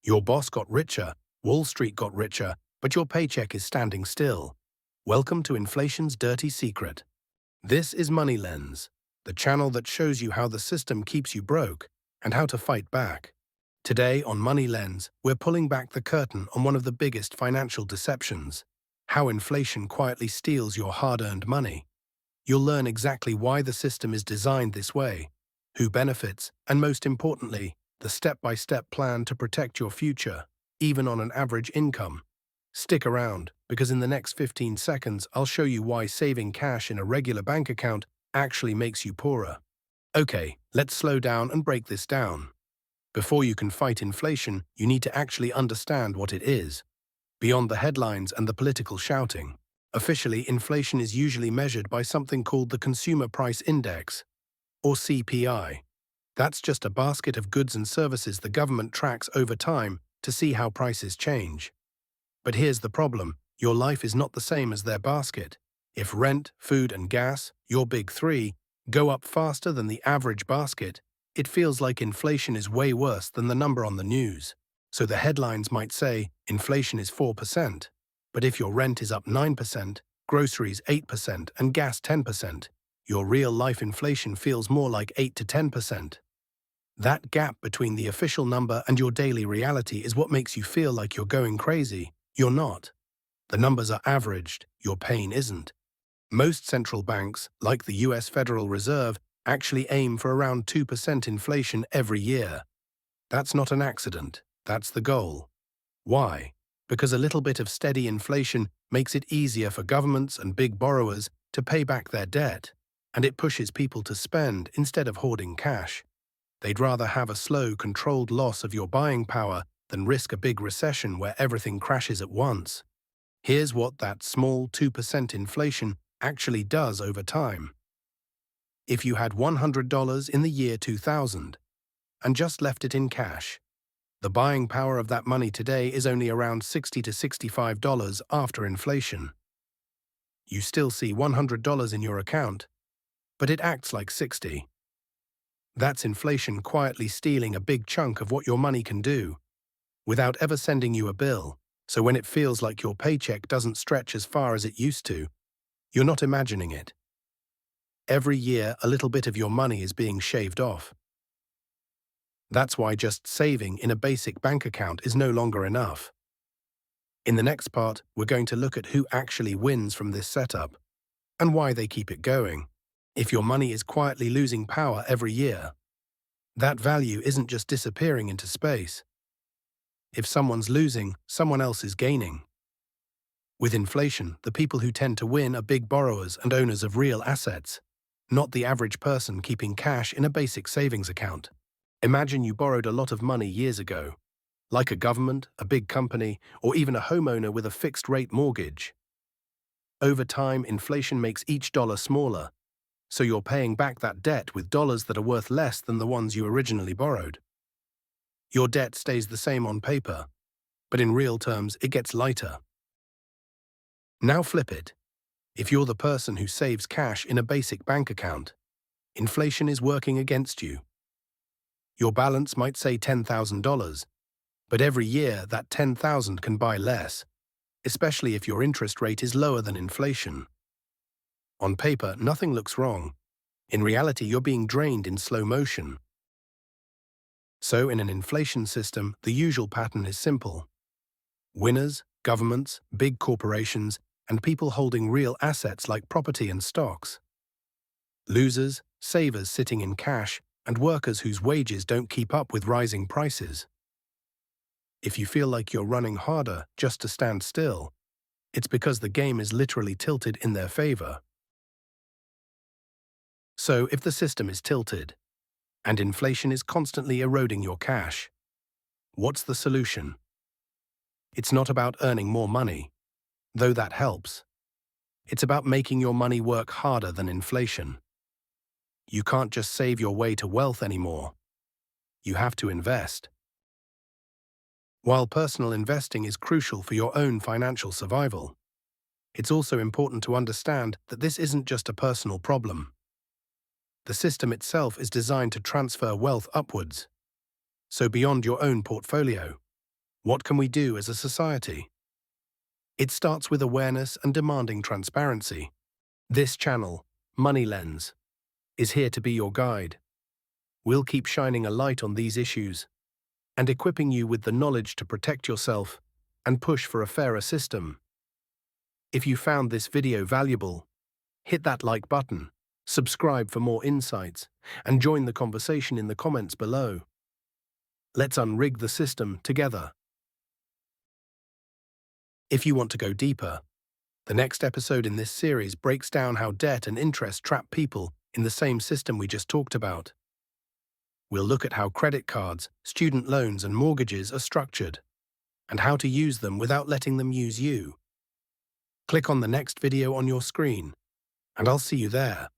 Your boss got richer, Wall Street got richer, but your paycheck is standing still. Welcome to inflation's dirty secret. This is Money Lens, the channel that shows you how the system keeps you broke and how to fight back. Today on Money Lens, we're pulling back the curtain on one of the biggest financial deceptions: how inflation quietly steals your hard-earned money. You'll learn exactly why the system is designed this way, who benefits, and most importantly, the step-by-step plan to protect your future, even on an average income. Stick around, because in the next 15 seconds I'll show you why saving cash in a regular bank account actually makes you poorer. Okay, let's slow down and break this down. Before you can fight inflation, you need to actually understand what it is. Beyond the headlines and the political shouting, officially inflation is usually measured by something called the Consumer Price Index, or CPI. That's just a basket of goods and services the government tracks over time to see how prices change. But here's the problem: your life is not the same as their basket. If rent, food, and gas, your big three, go up faster than the average basket, it feels like inflation is way worse than the number on the news. So the headlines might say inflation is 4%, but if your rent is up 9%, groceries 8%, and gas 10%, your real-life inflation feels more like 8 to 10%. That gap between the official number and your daily reality is what makes you feel like you're going crazy. You're not. The numbers are averaged, your pain isn't. Most central banks, like the US Federal Reserve, actually aim for around 2% inflation every year. That's not an accident, that's the goal. Why? Because a little bit of steady inflation makes it easier for governments and big borrowers to pay back their debt, and it pushes people to spend instead of hoarding cash. They'd rather have a slow, controlled loss of your buying power than risk a big recession where everything crashes at once. Here's what that small 2% inflation actually does over time. If you had $100 in the year 2000 and just left it in cash, the buying power of that money today is only around $60 to $65 after inflation. You still see $100 in your account, but it acts like 60. That's inflation quietly stealing a big chunk of what your money can do, without ever sending you a bill. So when it feels like your paycheck doesn't stretch as far as it used to, you're not imagining it. Every year, a little bit of your money is being shaved off. That's why just saving in a basic bank account is no longer enough. In the next part, we're going to look at who actually wins from this setup, and why they keep it going. If your money is quietly losing power every year, that value isn't just disappearing into space. If someone's losing, someone else is gaining. With inflation, the people who tend to win are big borrowers and owners of real assets, not the average person keeping cash in a basic savings account. Imagine you borrowed a lot of money years ago, like a government, a big company, or even a homeowner with a fixed-rate mortgage. Over time, inflation makes each dollar smaller, so you're paying back that debt with dollars that are worth less than the ones you originally borrowed. Your debt stays the same on paper, but in real terms, it gets lighter. Now flip it. If you're the person who saves cash in a basic bank account, inflation is working against you. Your balance might say $10,000, but every year that $10,000 can buy less, especially if your interest rate is lower than inflation. On paper, nothing looks wrong. In reality, you're being drained in slow motion. So in an inflation system, the usual pattern is simple. Winners, governments, big corporations, and people holding real assets like property and stocks. Losers, savers sitting in cash, and workers whose wages don't keep up with rising prices. If you feel like you're running harder just to stand still, it's because the game is literally tilted in their favor. So if the system is tilted, and inflation is constantly eroding your cash, what's the solution? It's not about earning more money, though that helps. It's about making your money work harder than inflation. You can't just save your way to wealth anymore. You have to invest. While personal investing is crucial for your own financial survival, it's also important to understand that this isn't just a personal problem. The system itself is designed to transfer wealth upwards, so beyond your own portfolio. What can we do as a society? It starts with awareness and demanding transparency. This channel, Money Lens, is here to be your guide. We'll keep shining a light on these issues and equipping you with the knowledge to protect yourself and push for a fairer system. If you found this video valuable, hit that like button, subscribe for more insights, and join the conversation in the comments below. Let's unrig the system together. If you want to go deeper, the next episode in this series breaks down how debt and interest trap people in the same system we just talked about. We'll look at how credit cards, student loans, and mortgages are structured, and how to use them without letting them use you. Click on the next video on your screen, and I'll see you there.